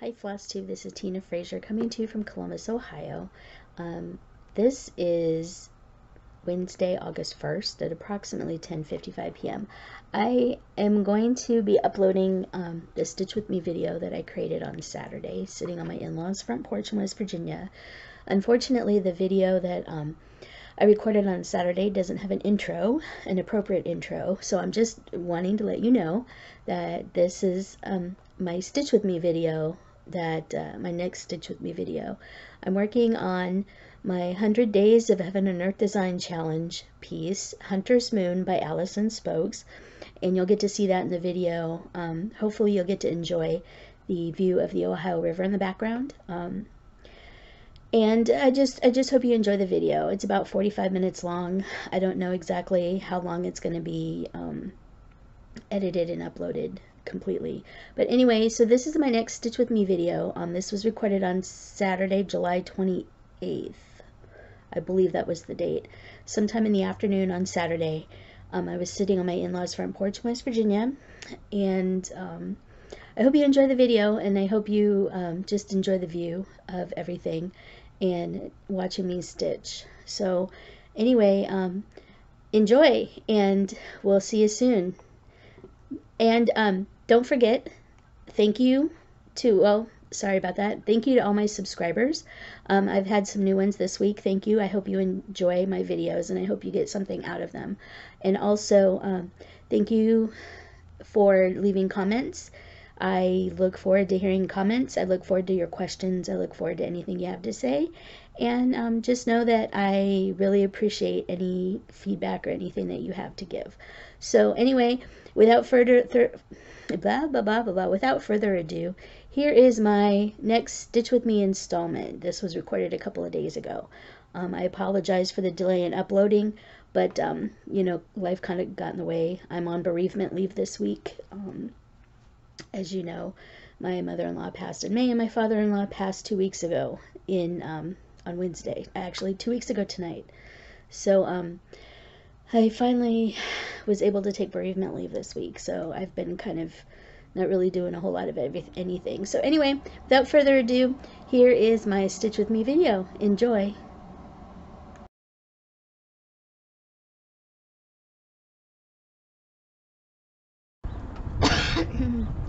Hi FlossTube, this is Tina Frazier coming to you from Columbus, Ohio. This is Wednesday, August 1st at approximately 10:55 p.m. I am going to be uploading the Stitch With Me video that I created on Saturday, sitting on my in-laws' front porch in West Virginia. Unfortunately, the video that I recorded on Saturday doesn't have an appropriate intro, so I'm just wanting to let you know that this is my Stitch With Me video, my next Stitch With Me video. I'm working on my 100 Days of Heaven and Earth Design Challenge piece, Hunter's Moon by Alison Spokes, and you'll get to see that in the video. Hopefully you'll get to enjoy the view of the Ohio River in the background. And I just hope you enjoy the video. It's about 45 minutes long. I don't know exactly how long it's going to be edited and uploaded completely. But anyway, so this is my next Stitch With Me video. This was recorded on Saturday, July 28th. I believe that was the date. Sometime in the afternoon on Saturday, I was sitting on my in-laws' front porch in West Virginia, and I hope you enjoy the video, and I hope you just enjoy the view of everything and watching me stitch. So anyway, enjoy, and we'll see you soon. And don't forget, thank you to, well, sorry about that. Thank you to all my subscribers. I've had some new ones this week. Thank you. I hope you enjoy my videos, and I hope you get something out of them. And also, thank you for leaving comments. I look forward to hearing comments. I look forward to your questions. I look forward to anything you have to say. And just know that I really appreciate any feedback or anything that you have to give. So anyway, without further ado, here is my next Stitch With Me installment. This was recorded a couple of days ago. I apologize for the delay in uploading, but you know, life kind of got in the way. I'm on bereavement leave this week. As you know, my mother-in-law passed in May, and my father-in-law passed 2 weeks ago on Wednesday. Actually, 2 weeks ago tonight. So I finally was able to take bereavement leave this week, so I've been kind of not really doing a whole lot of anything. So anyway, without further ado, here is my Stitch With Me video. Enjoy!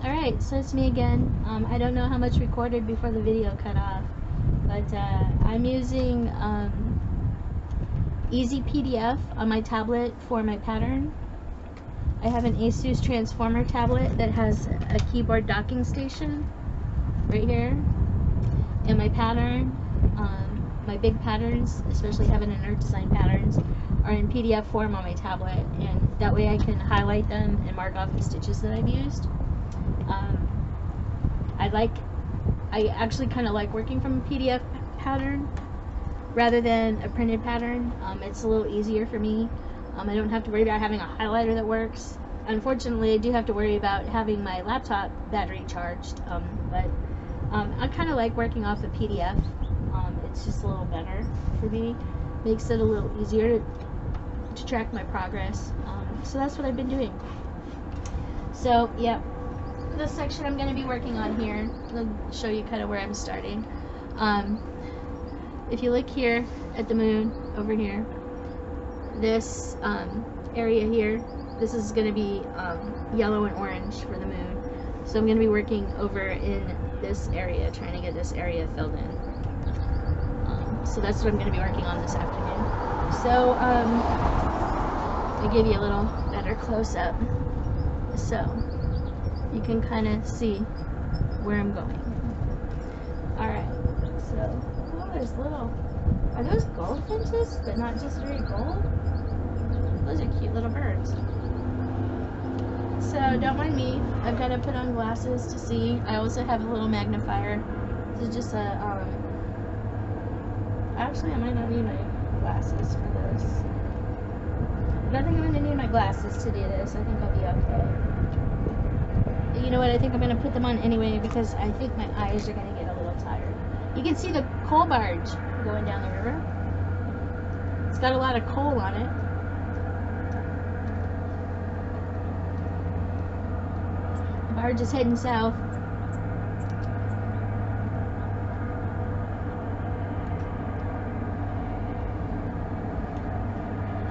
Alright, so it's me again. I don't know how much recorded before the video cut off, but I'm using Easy PDF on my tablet for my pattern. I have an Asus Transformer tablet that has a keyboard docking station right here. And my pattern, my big patterns, especially Heaven and Earth design patterns, are in PDF form on my tablet, and that way I can highlight them and mark off the stitches that I've used. I actually kind of like working from a PDF pattern rather than a printed pattern. It's a little easier for me. I don't have to worry about having a highlighter that works. Unfortunately, I do have to worry about having my laptop battery charged, but I kind of like working off the PDF. It's just a little better for me. Makes it a little easier to track my progress. So that's what I've been doing. So, yeah, this section I'm going to be working on here. I'll show you kind of where I'm starting. If you look here at the moon over here, this area here, this is going to be yellow and orange for the moon. So I'm going to be working over in this area, trying to get this area filled in. So that's what I'm going to be working on this afternoon. So I'll give you a little better close-up so you can kind of see where I'm going. Alright, so, oh, there's little, are those goldfinches, but not just very gold? Those are cute little birds. So don't mind me, I've got to put on glasses to see. I also have a little magnifier. This is just a, actually I might not need my glasses for this. I don't think I'm going to need my glasses to do this. I think I'll be okay. You know what, I think I'm going to put them on anyway because I think my eyes are going to get a little tired. You can see the coal barge going down the river. It's got a lot of coal on it. The barge is heading south.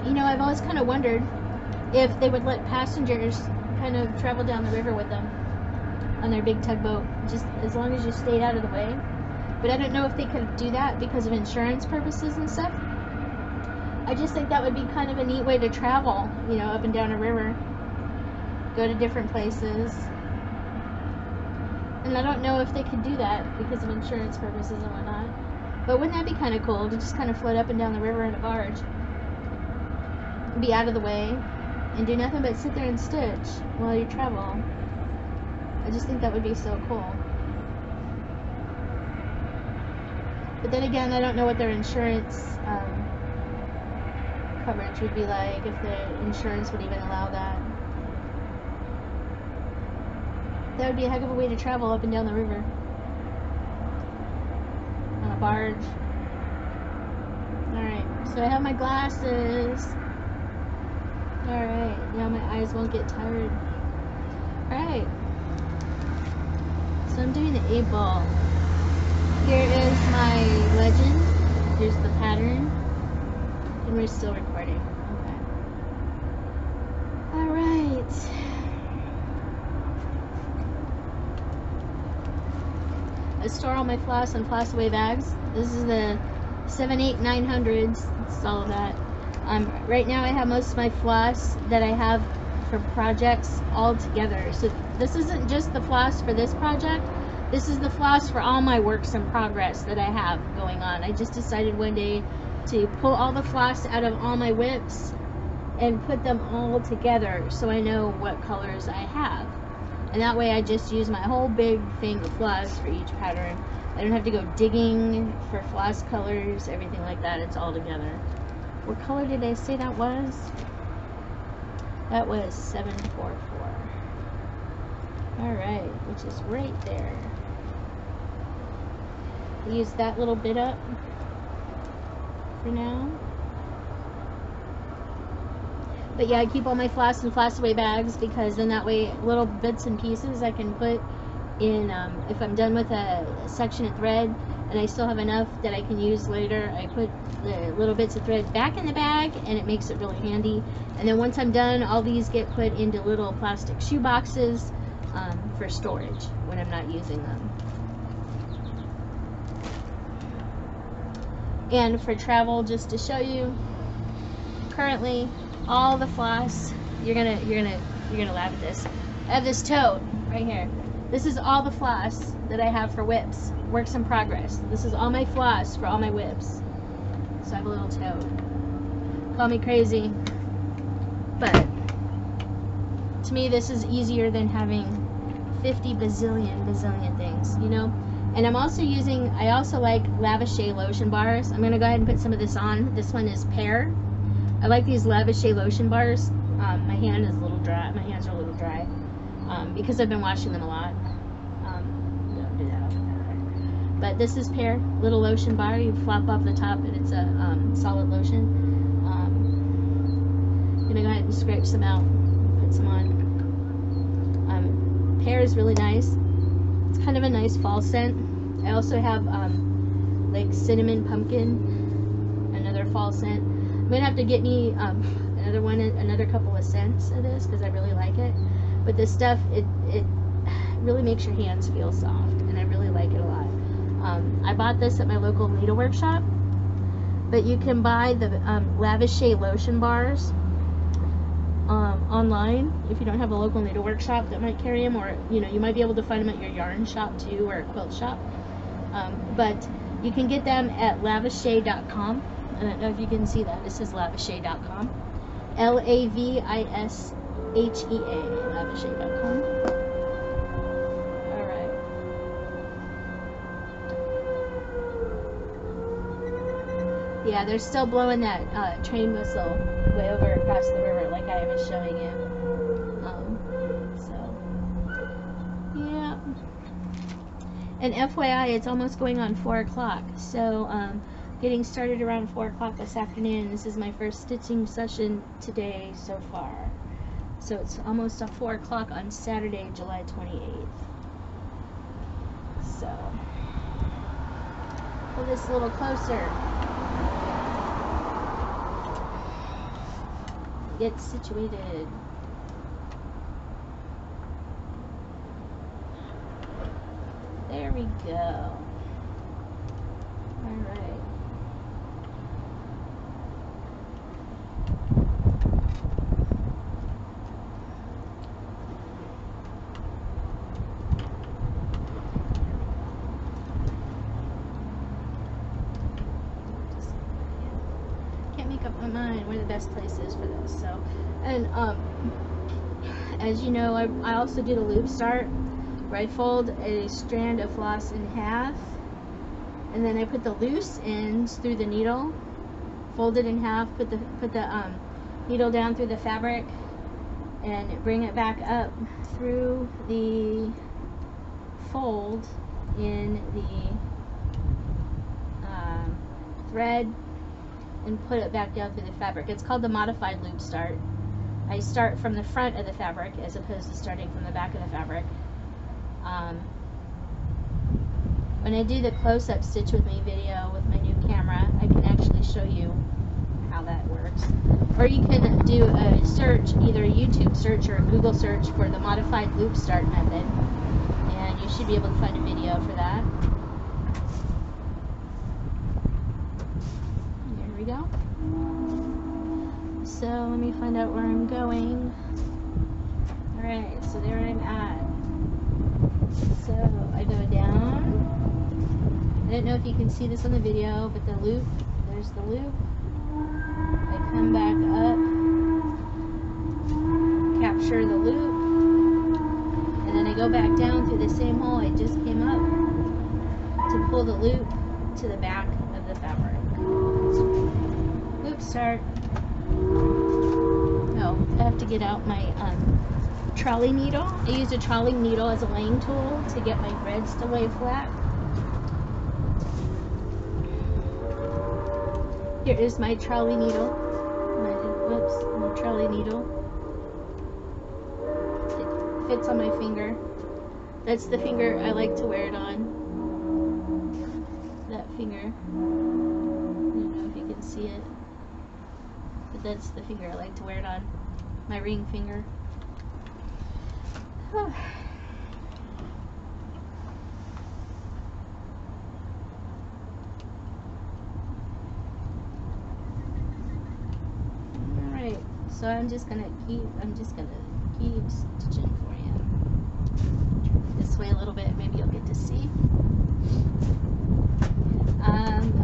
You know, I've always kind of wondered if they would let passengers kind of travel down the river with them on their big tugboat, just as long as you stayed out of the way. But I don't know if they could do that because of insurance purposes and stuff. I just think that would be kind of a neat way to travel, you know, up and down a river, go to different places. And I don't know if they could do that because of insurance purposes and whatnot. But wouldn't that be kind of cool to just kind of float up and down the river in a barge? Be out of the way and do nothing but sit there and stitch while you travel. I just think that would be so cool. But then again, I don't know what their insurance coverage would be like, if the insurance would even allow that. That would be a heck of a way to travel up and down the river. On a barge. Alright, so I have my glasses. Alright, now my eyes won't get tired. Alright. So I'm doing the 8-ball. Here is my legend. Here's the pattern. And we're still recording. Okay. Alright. I store all my floss in floss away bags. This is the 7, 8, 900s. It's all of that. Right now I have most of my floss that I have for projects all together. So this isn't just the floss for this project. This is the floss for all my works in progress that I have going on. I just decided one day to pull all the floss out of all my whips and put them all together so I know what colors I have. And that way I just use my whole big thing of floss for each pattern. I don't have to go digging for floss colors, everything like that. It's all together. What color did I say that was? That was 744. Alright, which is right there. Use that little bit up for now. But yeah, I keep all my floss in floss away bags because then that way little bits and pieces I can put in, if I'm done with a section of thread and I still have enough that I can use later, I put the little bits of thread back in the bag and it makes it really handy. And then once I'm done, all these get put into little plastic shoe boxes for storage when I'm not using them. And for travel, just to show you, currently all the floss, you're gonna laugh at this. I have this tote right here. This is all the floss that I have for whips, works in progress. This is all my floss for all my whips. So I have a little tote. Call me crazy, but to me this is easier than having 50 bazillion things, you know. And I'm also using, I also like Lavishée lotion bars. I'm gonna go ahead and put some of this on. This one is pear. I like these Lavishée lotion bars. My hand is a little dry. My hands are a little dry because I've been washing them a lot. Don't do that. I'll put that there. But this is pear, little lotion bar. You flop off the top, and it's a solid lotion. I'm gonna go ahead and scrape some out, put some on. Pear is really nice. It's kind of a nice fall scent. I also have like cinnamon pumpkin, another fall scent. I'm gonna have to get me another couple of scents of this because I really like it. But this stuff, it really makes your hands feel soft, and I really like it a lot. I bought this at my local needlework shop, but you can buy the Lavishée lotion bars online if you don't have a local needlework shop that might carry them, or you know, you might be able to find them at your yarn shop too, or a quilt shop. But you can get them at lavishée.com. I don't know if you can see that. This is lavishée.com. Lavishea, lavishée.com. Alright. Yeah, they're still blowing that train whistle way over across the river like I was showing you. So, yeah. And FYI, it's almost going on 4 o'clock. So, getting started around 4 o'clock this afternoon. This is my first stitching session today so far. So it's almost 4 o'clock on Saturday, July 28th. So, pull this a little closer. get situated. There we go. Alright. Can't make up my mind where the best place is for this. So, and as you know, I also do the loop start, where I fold a strand of floss in half, and then I put the loose ends through the needle, fold it in half, put the needle down through the fabric, and bring it back up through the fold in the thread, and put it back down through the fabric. It's called the modified loop start. I start from the front of the fabric as opposed to starting from the back of the fabric. When I do the close-up stitch with me video with my new camera, I can actually show you how that works. Or you can do a search, either a YouTube search or a Google search for the modified loop start method, and you should be able to find a video for that. There we go. So let me find out where I'm going. Alright, so there I'm at. So I go down. I don't know if you can see this on the video, but the loop, there's the loop. I come back up, capture the loop, and then I go back down through the same hole I just came up to pull the loop to the back of the fabric. Loop start. Oh, I have to get out my trolley needle. I use a trolley needle as a laying tool to get my threads to lay flat. Here is my trolley needle. My trolley needle. It fits on my finger. That's the finger I like to wear it on. That finger. I don't know if you can see it. But that's the finger I like to wear it on. My ring finger. Alright, so I'm just gonna keep stitching for you. This way a little bit, maybe you'll get to see.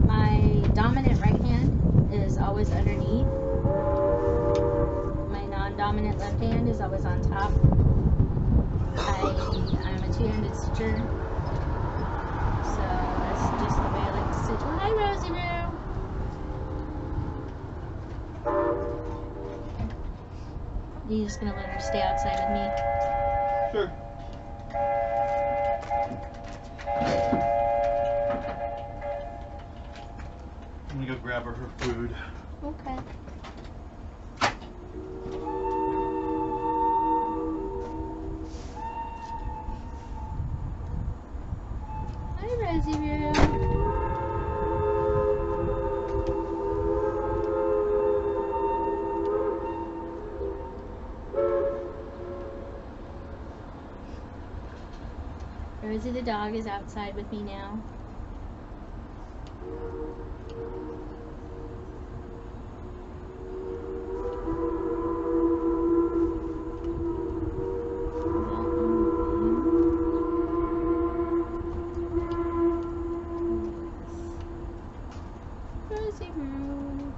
My dominant right hand is always underneath. My non-dominant left hand is always on top. I'm a two-handed stitcher, so that's just the way I like to stitch. Well, hi, Rosie Roo! You're just gonna let her stay outside with me? Sure. I'm gonna go grab her food. Okay. Hi, Rosie Roo. Rosie the dog is outside with me now. Rosie Roo.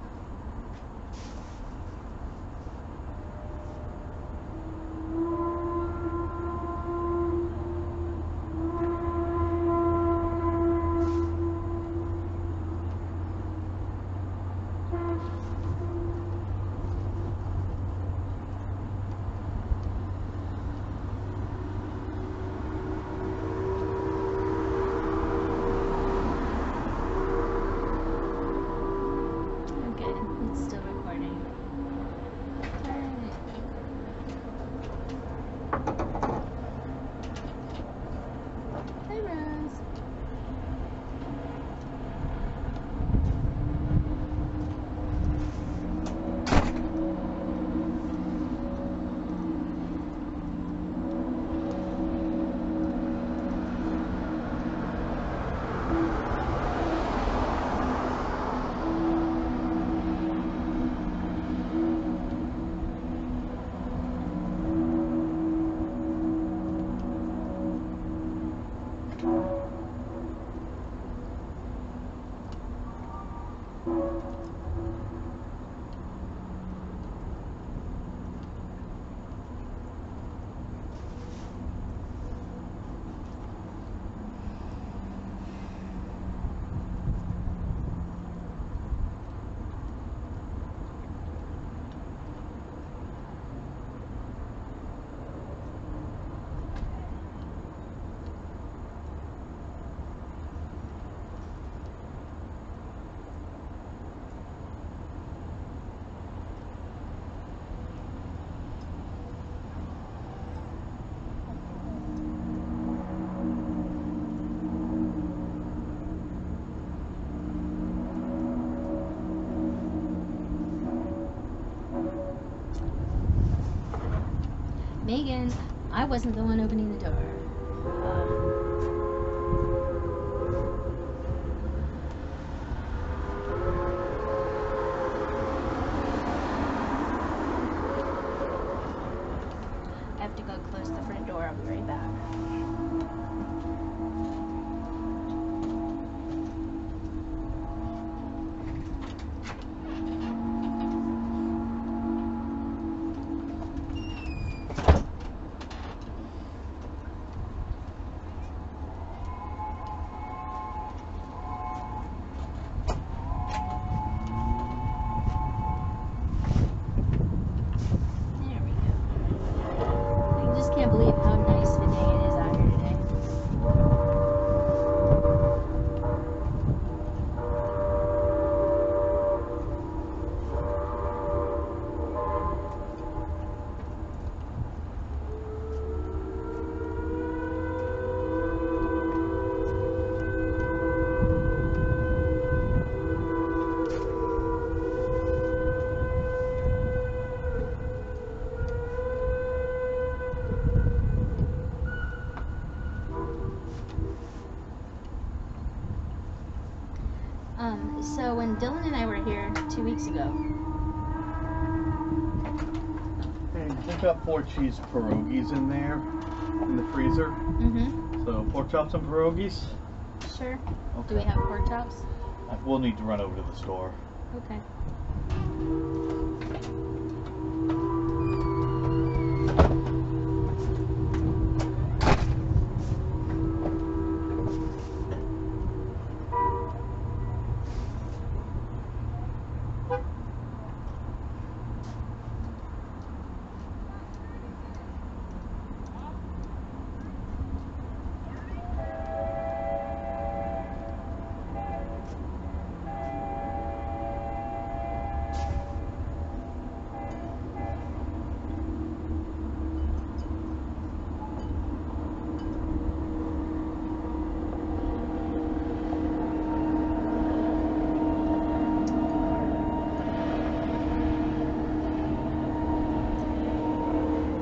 Megan, I wasn't the one opening the door. I have to go close the front door. I'll be right back. Can't believe how nice of a day it is out here today. So when Dylan and I were here 2 weeks ago. Hey, we've got 4 cheese pierogies in there, in the freezer. Mm-hmm. So pork chops and pierogies. Sure. Okay. Do we have pork chops? We'll need to run over to the store. Okay.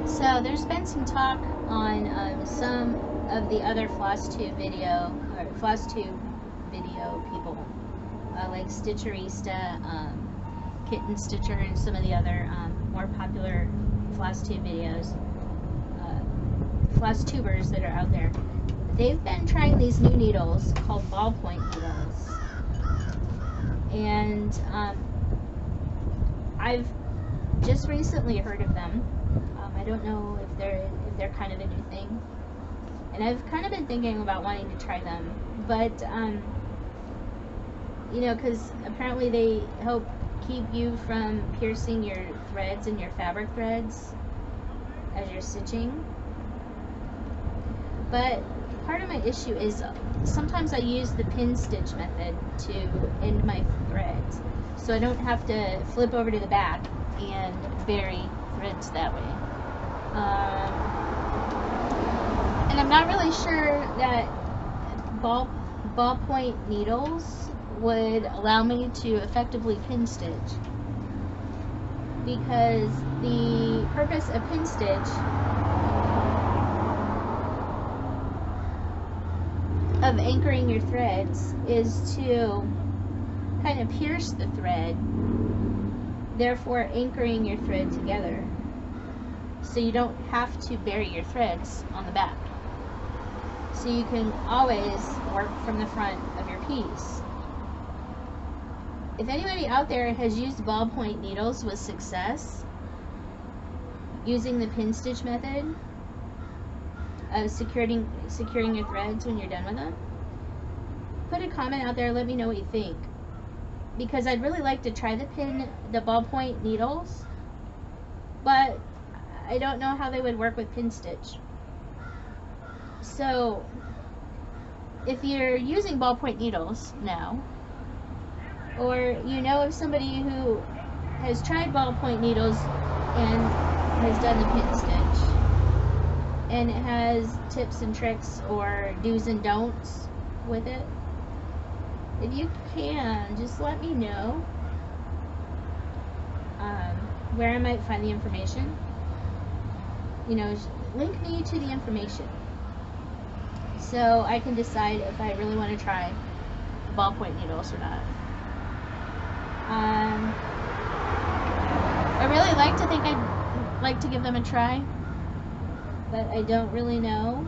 So there's been some talk on some of the other floss tube video people, like Stitcherista, Kitten Stitcher, and some of the other more popular floss tube videos, floss tubers that are out there. They've been trying these new needles called ballpoint needles, and I've just recently heard of them. I don't know if they're kind of a new thing, and I've kind of been thinking about wanting to try them, but you know, because apparently they help keep you from piercing your threads and your fabric threads as you're stitching. But part of my issue is sometimes I use the pin stitch method to end my threads, so I don't have to flip over to the back and bury threads that way. And I'm not really sure that ballpoint needles would allow me to effectively pin stitch, because the purpose of pin stitch of anchoring your threads is to kind of pierce the thread, therefore anchoring your thread together, so you don't have to bury your threads on the back, so you can always work from the front of your piece. If anybody out there has used ballpoint needles with success using the pin stitch method of securing your threads when you're done with them, put a comment out there, let me know what you think, because I'd really like to try the ballpoint needles, but I don't know how they would work with pin stitch. So if you're using ballpoint needles now, or you know of somebody who has tried ballpoint needles and has done the pin stitch and it has tips and tricks or do's and don'ts with it, if you can, just let me know where I might find the information. you know, link me to the information so I can decide if I really want to try ballpoint needles or not. I really like to think I'd like to give them a try, but I don't really know.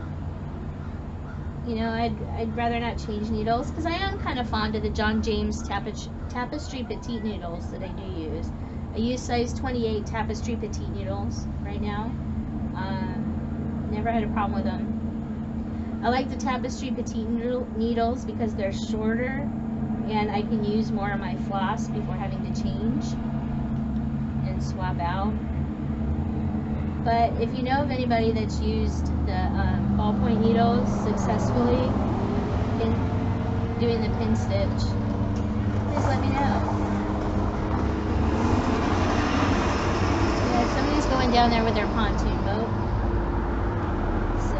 You know, I'd rather not change needles because I am kind of fond of the John James Tapestry Petite needles that I do use. I use size 28 Tapestry Petite needles right now. Never had a problem with them. I like the Tapestry Petite needles because they're shorter and I can use more of my floss before having to change and swap out. But if you know of anybody that's used the ballpoint needles successfully in doing the pin stitch, please let me know. Yeah, somebody's going down there with their pontoon boat. So,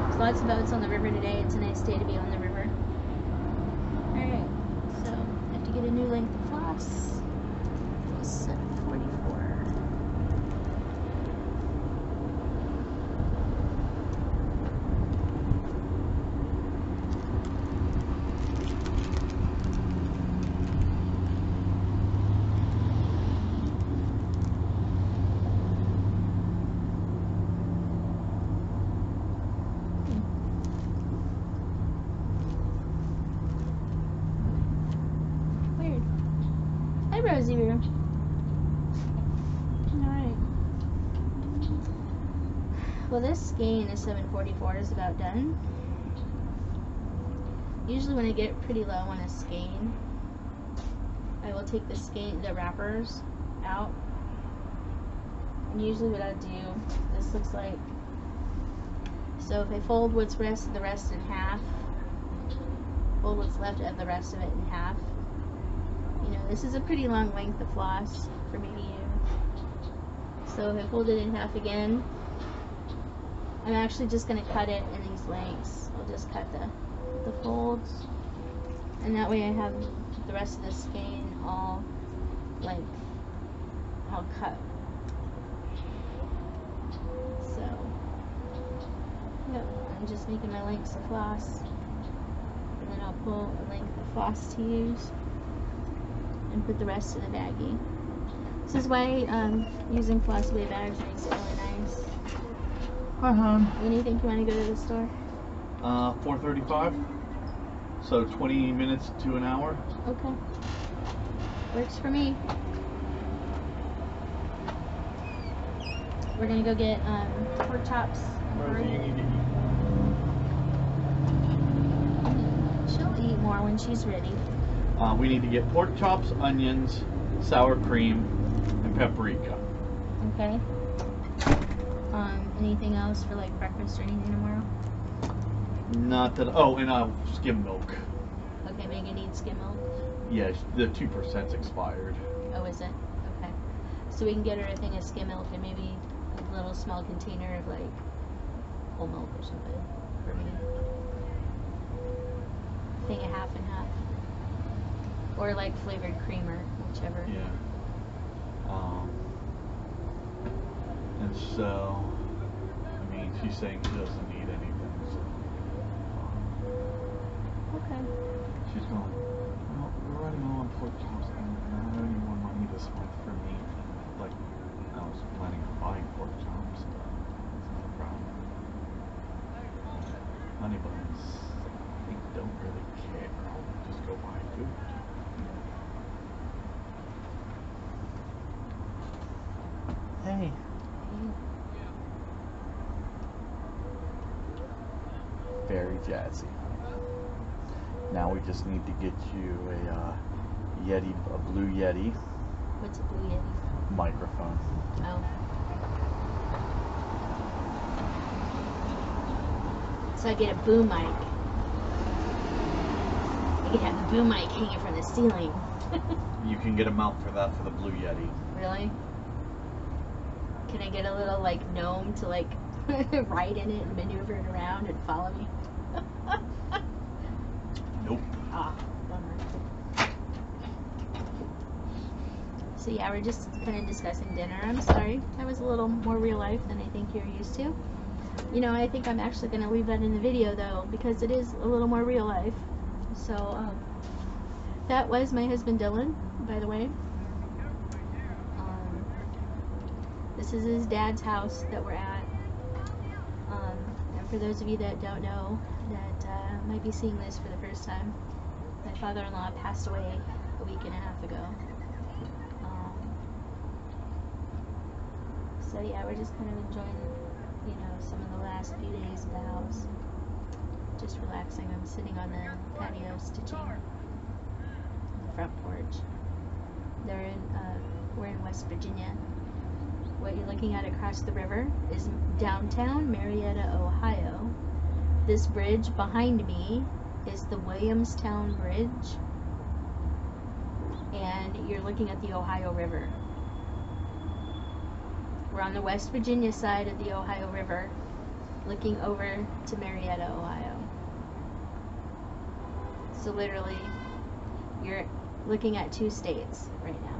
there's lots of boats on the river today. It's a nice day to be on the river. Alright, so I have to get a new length of floss. 744. Rosie room. Alright. Well, this skein is 744 is about done. Usually when I get pretty low on a skein, I will take the wrappers out. And usually what I do, this looks like, so if I fold what's the rest in half, fold what's left of the rest of it in half. You know, this is a pretty long length of floss for me to use. So if I fold it in half again, I'm actually just going to cut it in these lengths. I'll just cut the folds, and that way I have the rest of the skein all length. I'll cut. So, yep, I'm just making my lengths of floss, and then I'll pull a length of floss to use and put the rest in the baggie. This is why using floss away bags makes it really nice. Hi, hon. When do you think you want to go to the store? 4:35. So 20 minutes to an hour. Okay. Works for me. We're gonna go get pork chops. Rosie, you need to eat. She'll eat more when she's ready. We need to get pork chops, onions, sour cream, and paprika. Okay. Anything else for like breakfast or anything tomorrow? Not that. Oh, and skim milk. Okay, Megan needs skim milk. Yeah, the 2%'s expired. Oh, is it? Okay. So we can get her a thing of skim milk and maybe a little small container of like whole milk or something for me. Thing of half and half. Or like flavored creamer, whichever. Yeah. And so, I mean, she's saying she doesn't need anything, so. Okay. She's going, well, we're running low on pork chops, and I don't have any more money this month for me. Like, I was planning on buying pork chops, but that's not a problem. Honey buns, they don't really care. Just go buy food. Hey. Very jazzy. Now we just need to get you a blue Yeti What's a blue Yeti? microphone. Oh. So I get a boom mic. I can have the boom mic hanging from the ceiling. You can get a mount for that for the blue Yeti. Really? Can I get a little like gnome to like ride in it and maneuver it around and follow me? Nope. Ah, bummer. So yeah, we're just kind of discussing dinner. I'm sorry, that was a little more real life than I think you're used to. You know, I think I'm actually going to leave that in the video though, because it is a little more real life. So that was my husband Dylan, by the way. This is his dad's house that we're at. And for those of you that don't know, that might be seeing this for the first time, my father-in-law passed away a week and a half ago. So yeah, we're just kind of enjoying, you know, some of the last few days of the house. Just relaxing. I'm sitting on the patio stitching on the front porch. We're in West Virginia. What you're looking at across the river is downtown Marietta, Ohio. This bridge behind me is the Williamstown Bridge, and you're looking at the Ohio River. We're on the West Virginia side of the Ohio River, looking over to Marietta, Ohio. So literally, you're looking at two states right now.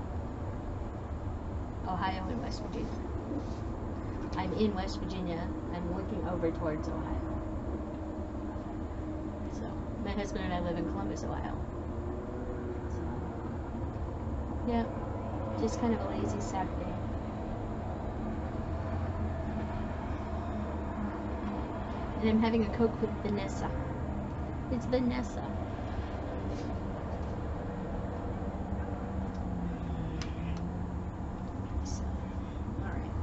Ohio and West Virginia. I'm in West Virginia. I'm looking over towards Ohio. So, my husband and I live in Columbus, Ohio. So, yeah, just kind of a lazy Saturday. And I'm having a Coke with Vanessa. It's Vanessa. So, alright.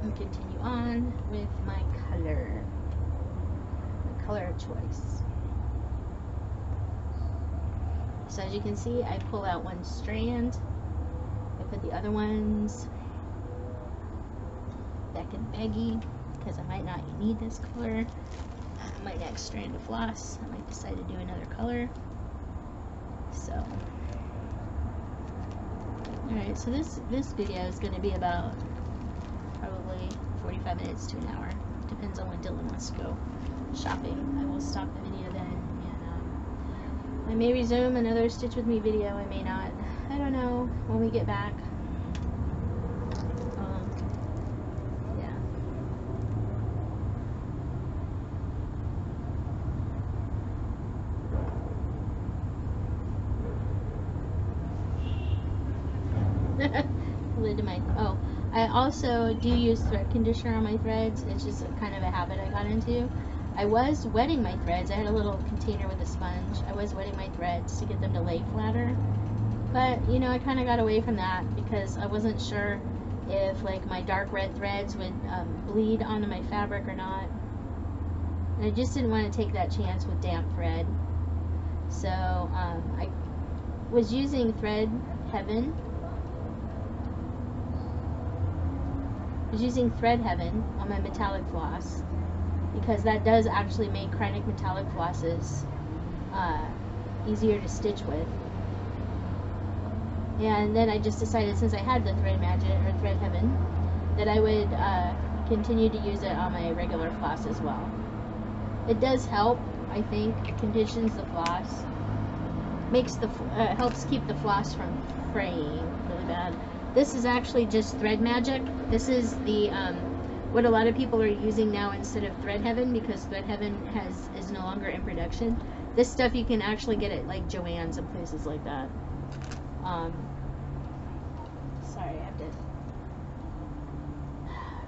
I'll continue on with my color. My color of choice. So as you can see, I pull out one strand. I put the other ones back in the baggie, because I might not need this color. My next strand of floss, I might decide to do another color. So, alright, so this video is going to be about probably 45 minutes to an hour. Depends on when Dylan wants to go shopping. I will stop the video then, and I may resume another Stitch With Me video, I may not. I don't know when we get back. Lid to my, oh, I also do use thread conditioner on my threads. It's just kind of a habit I got into. I was wetting my threads. I had a little container with a sponge. I was wetting my threads to get them to lay flatter, but you know, I kind of got away from that because I wasn't sure if like my dark red threads would bleed onto my fabric or not, and I just didn't want to take that chance with damp thread. So I was using Thread Heaven. I was using Thread Heaven on my metallic floss because that does actually make Kreinik metallic flosses easier to stitch with. And then I just decided, since I had the Thread Magic or Thread Heaven, that I would continue to use it on my regular floss as well. It does help, I think, conditions the floss, makes the helps keep the floss from fraying really bad. This is actually just Thread Magic. This is the what a lot of people are using now instead of Thread Heaven, because Thread Heaven is no longer in production. This stuff you can actually get at like Joann's and places like that. Sorry, I have to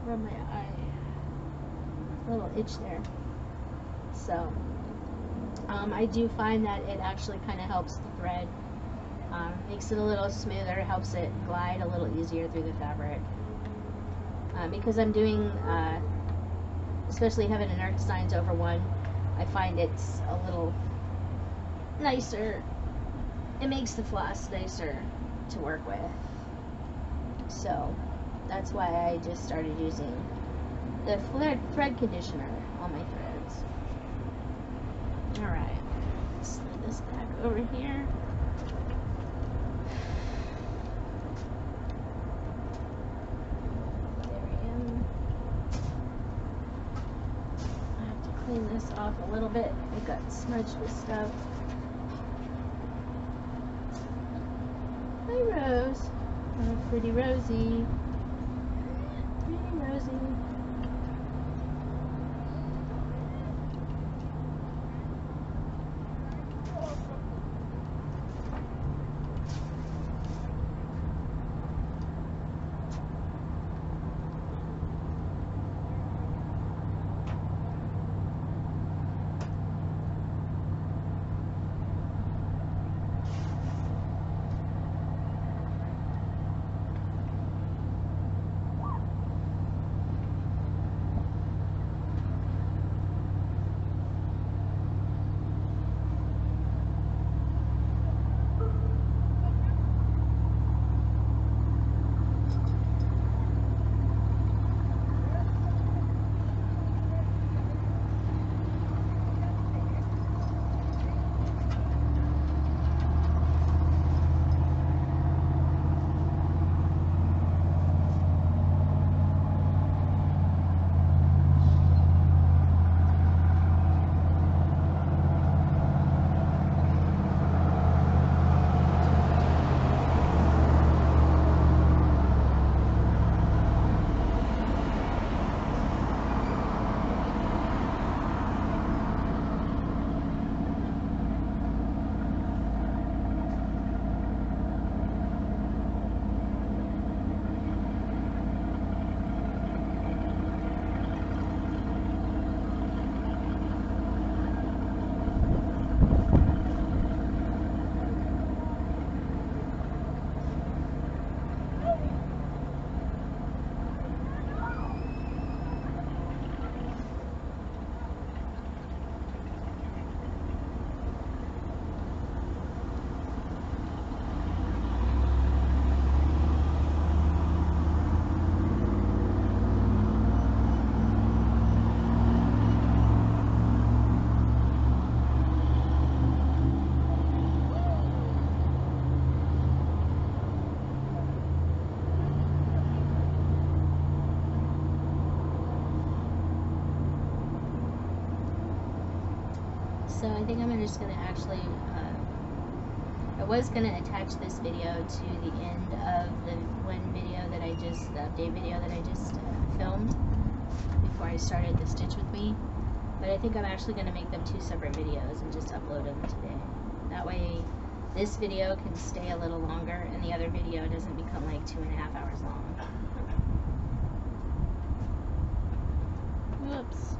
rub my eye. A little itch there. So, I do find that it actually kind of helps the thread. Makes it a little smoother, helps it glide a little easier through the fabric. Because I'm doing, especially having an Erskines over one, I find it's a little nicer. It makes the floss nicer to work with. So that's why I just started using the thread conditioner on my threads. Alright, slide this back over here. There we go. I have to clean this off a little bit. It got smudged with stuff. Rose. Oh, pretty Rosie. Pretty Rosie. So I think I'm just going to actually, I was going to attach this video to the end of the one video that I just, the update video that I just filmed before I started the Stitch With Me. But I think I'm actually going to make them two separate videos and just upload them today. That way this video can stay a little longer and the other video doesn't become like 2.5 hours long. Whoops.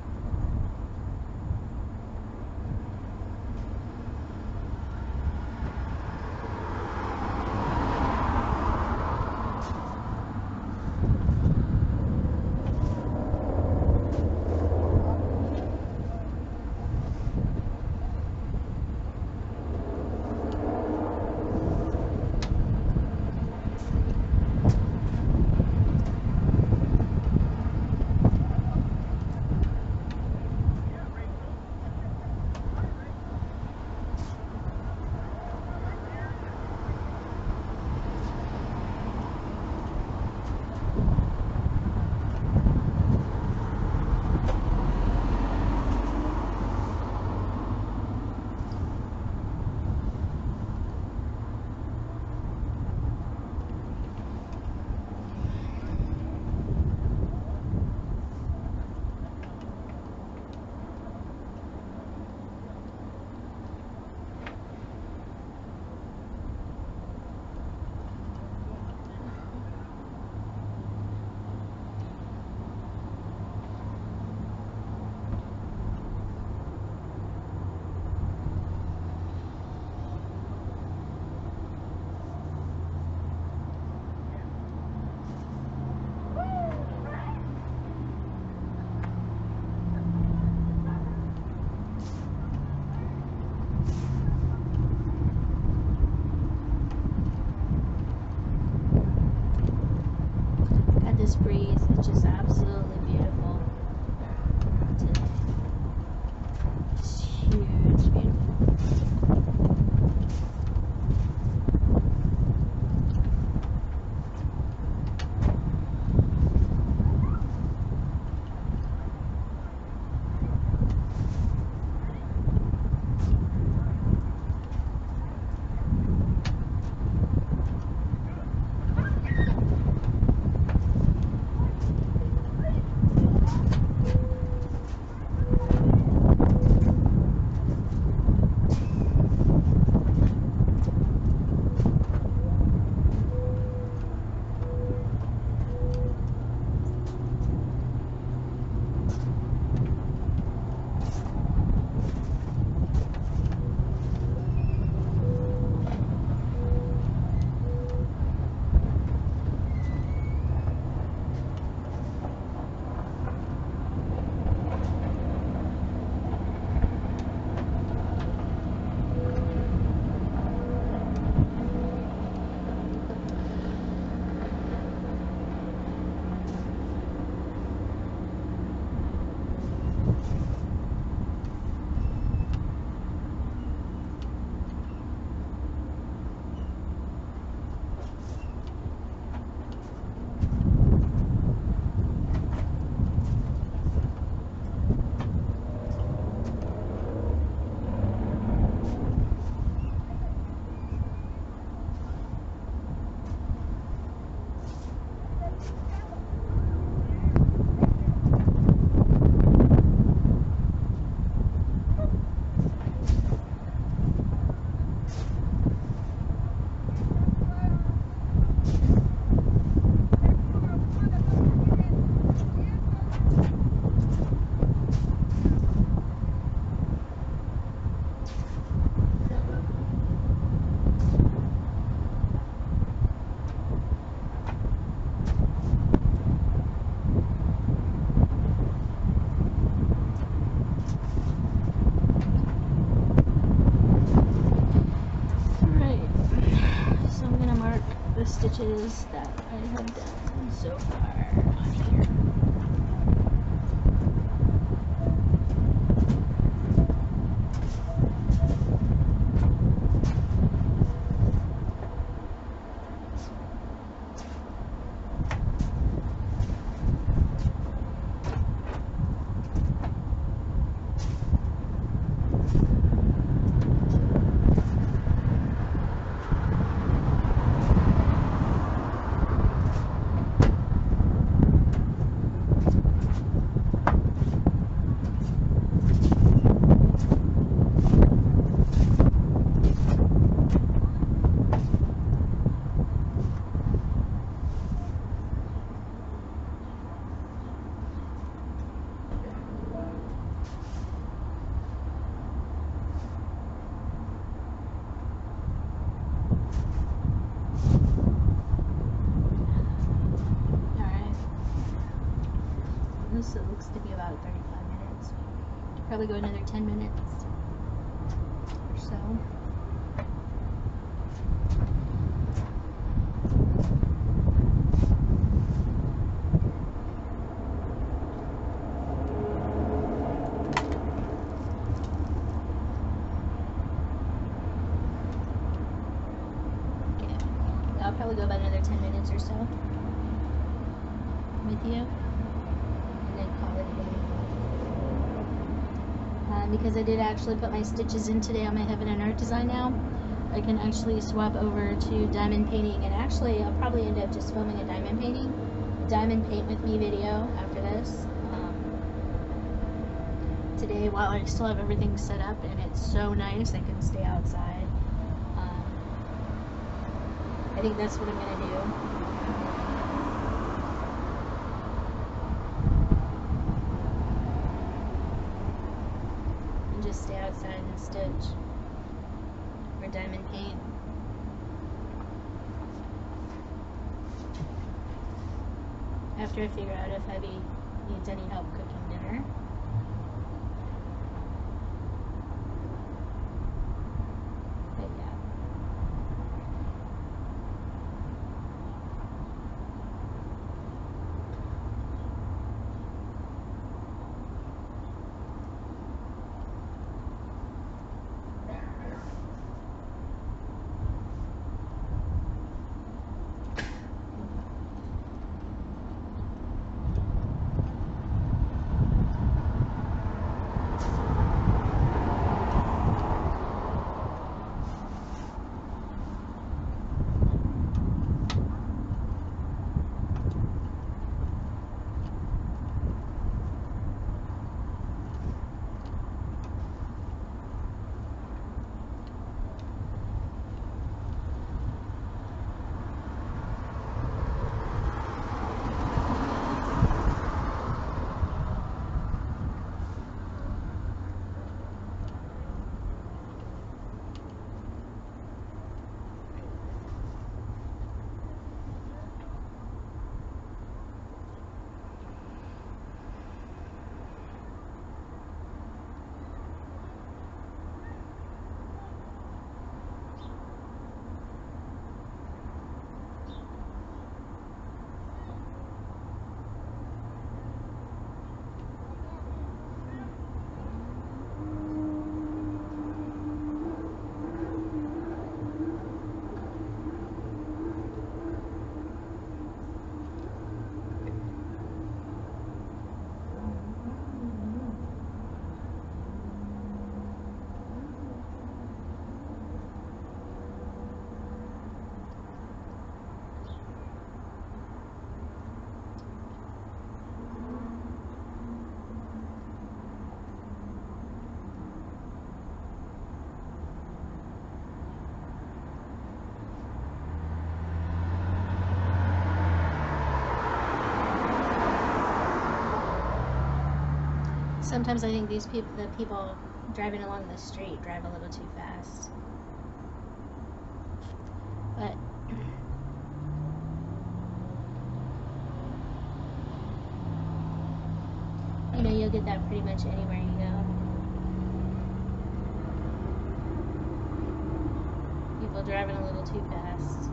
stitches that I have done so far on here. It looks to be about 35 minutes. Probably go another 10 minutes or so. Okay. I'll probably go about another 10 minutes or so with you. Because I did actually put my stitches in today on my Heaven and Art design now, I can actually swap over to diamond painting, and actually I'll probably end up just filming a diamond paint with me video after this. Today, while I still have everything set up and it's so nice I can stay outside, I think that's what I'm going to do. Just stay outside and stitch or diamond paint. After I figure out if Heavy needs any help cooking dinner. But yeah. Sometimes I think the people driving along the street drive a little too fast. But you know, you'll get that pretty much anywhere you go. People driving a little too fast.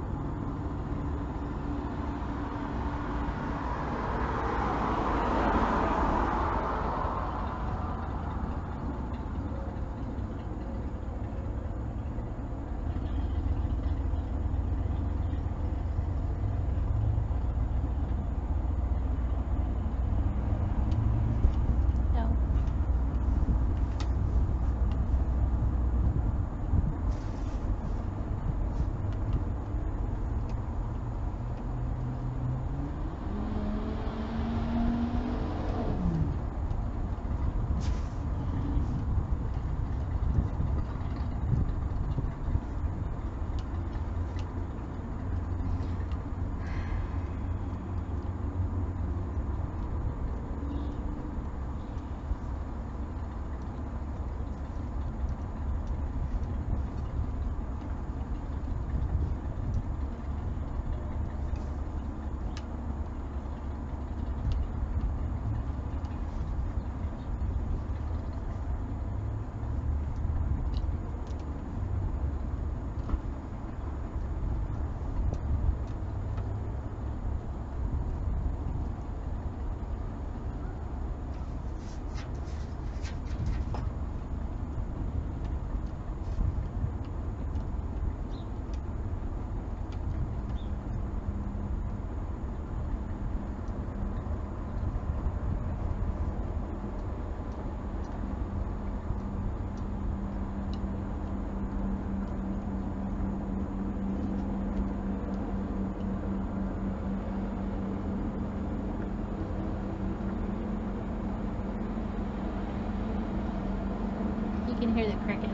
can hear the cricket.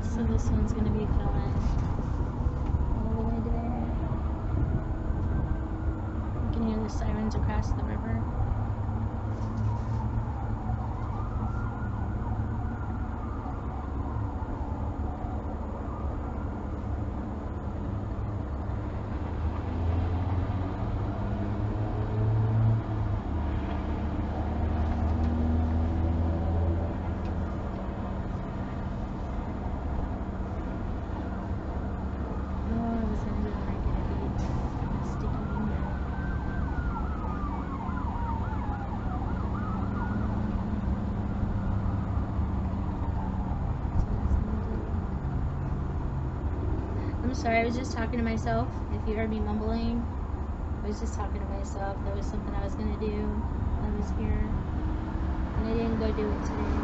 So this one's going to be filling all the way there. You can hear the sirens across the river. I'm sorry, I was just talking to myself. If you heard me mumbling, I was just talking to myself. There was something I was going to do when I was here, and I didn't go do it today.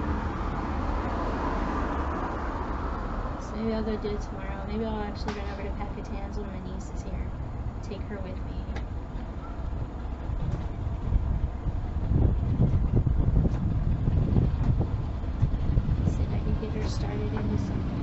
So maybe I'll go do it tomorrow. Maybe I'll actually run over to Pacatan's when my niece is here. Take her with me. See if I can get her started into something.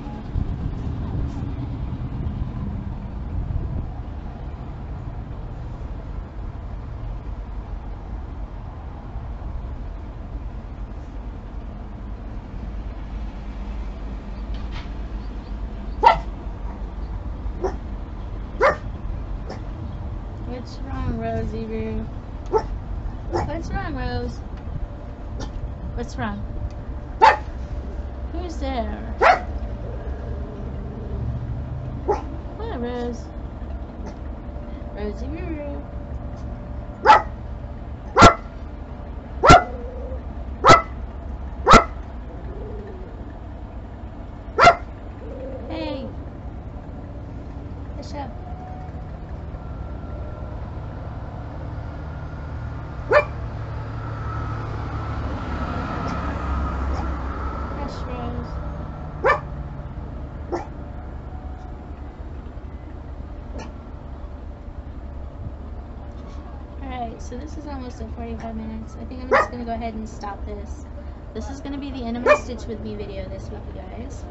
What's wrong, Rosie Roo? What's wrong, Rose? What's wrong? Who's there? Hi, Rose. Rosie Roo. Hey. Hush up. So this is almost at 45 minutes. I think I'm just going to go ahead and stop this. This is going to be the end of my Stitch With Me video this week, you guys.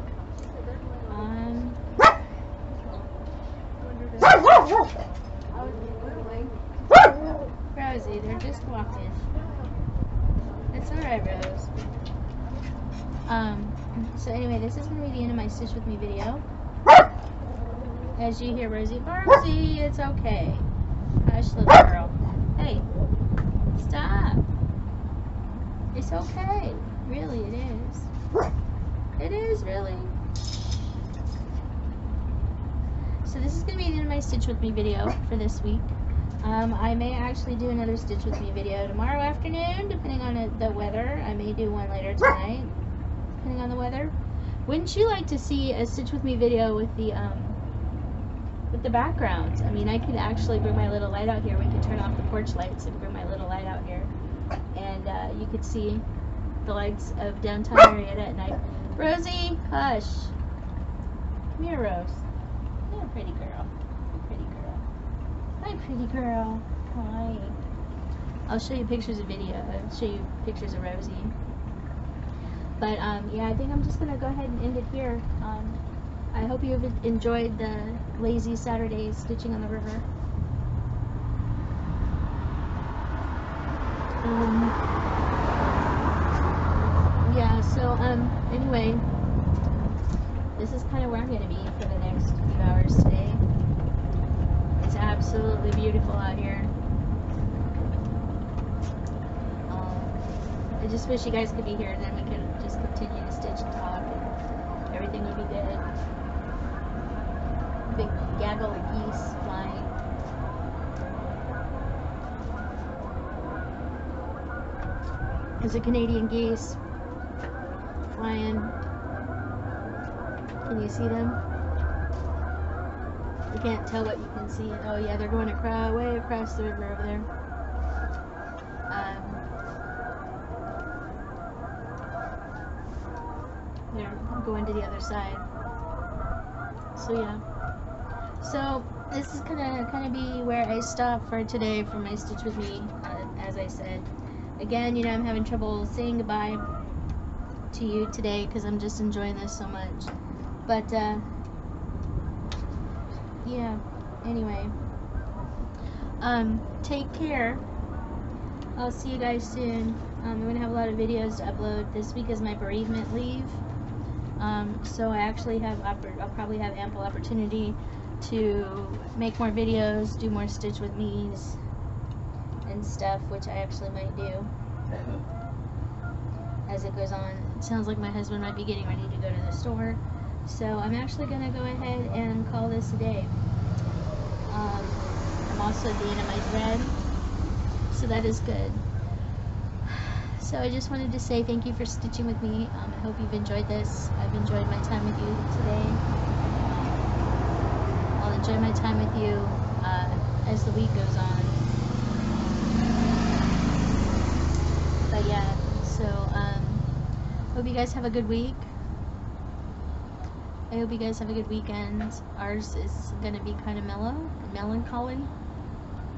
Rosie, they're just walking. It's alright, Rose. So anyway, this is going to be the end of my Stitch With Me video. As you hear Rosie, Rosie, it's okay. Hush, little girl. Hey, stop. It's okay. Really, it is. It is, really. So this is going to be the end of my Stitch With Me video for this week. I may actually do another Stitch With Me video tomorrow afternoon, depending on the weather. I may do one later tonight, depending on the weather. Wouldn't you like to see a Stitch With Me video with the background? I mean, I could actually bring my little light out here. We could turn off the porch lights and bring my little light out here, and you could see the lights of downtown Marietta at night. Rosie, hush. Come here, Rose. You're a pretty girl. Pretty girl. Hi, pretty girl. Hi. I'll show you pictures of I'll show you pictures of Rosie. But yeah, I think I'm just gonna go ahead and end it here. I hope you've enjoyed the lazy Saturday stitching on the river. Yeah, so anyway, this is kind of where I'm going to be for the next few hours today. It's absolutely beautiful out here. I just wish you guys could be here, and then we could just continue to stitch and talk, and everything would be good. Big gaggle of geese flying. There's a Canadian geese flying. Can you see them? You can't tell what you can see. Oh yeah, they're going way across the river over there. other side. So yeah. So this is gonna be where I stop for today for my Stitch With Me. As I said, again, you know, I'm having trouble saying goodbye to you today because I'm just enjoying this so much. But yeah. Anyway, take care. I'll see you guys soon. I'm gonna have a lot of videos to upload. This week is my bereavement leave. So I actually have I'll probably have ample opportunity to make more videos, do more Stitch With Me's and stuff, which I actually might do as it goes on. It sounds like my husband might be getting ready to go to the store, so I'm actually gonna go ahead and call this a day. I'm also at the end of my thread, so that is good. So I just wanted to say thank you for stitching with me. I hope you've enjoyed this. I've enjoyed my time with you today. I'll enjoy my time with you as the week goes on. But yeah, so hope you guys have a good week. I hope you guys have a good weekend. Ours is going to be kind of melancholy.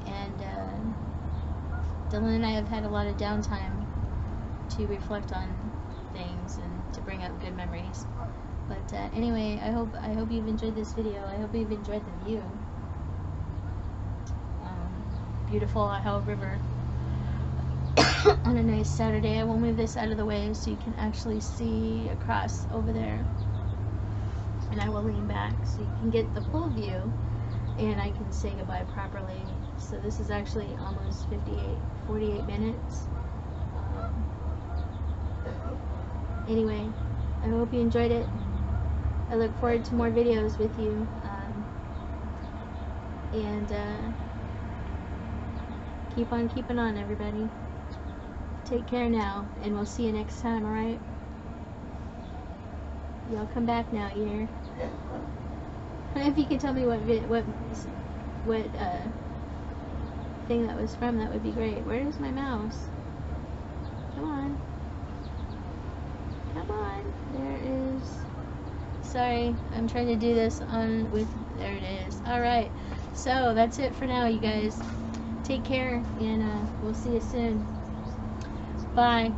And Dylan and I have had a lot of downtime to reflect on things and to bring up good memories. But anyway, I hope you've enjoyed this video. I hope you've enjoyed the view. Beautiful Ohio River on a nice Saturday. I will move this out of the way so you can actually see across over there. And I will lean back so you can get the full view and I can say goodbye properly. So this is actually almost 48 minutes. Anyway, I hope you enjoyed it. I look forward to more videos with you. And keep on keeping on, everybody. Take care now, and we'll see you next time, alright? Y'all come back now, you hear? If you can tell me what thing that was from, that would be great. Where is my mouse? Come on. Come on. There is... Sorry, I'm trying to do this on with... There it is. Alright. So, that's it for now, you guys. Take care, and we'll see you soon. Bye.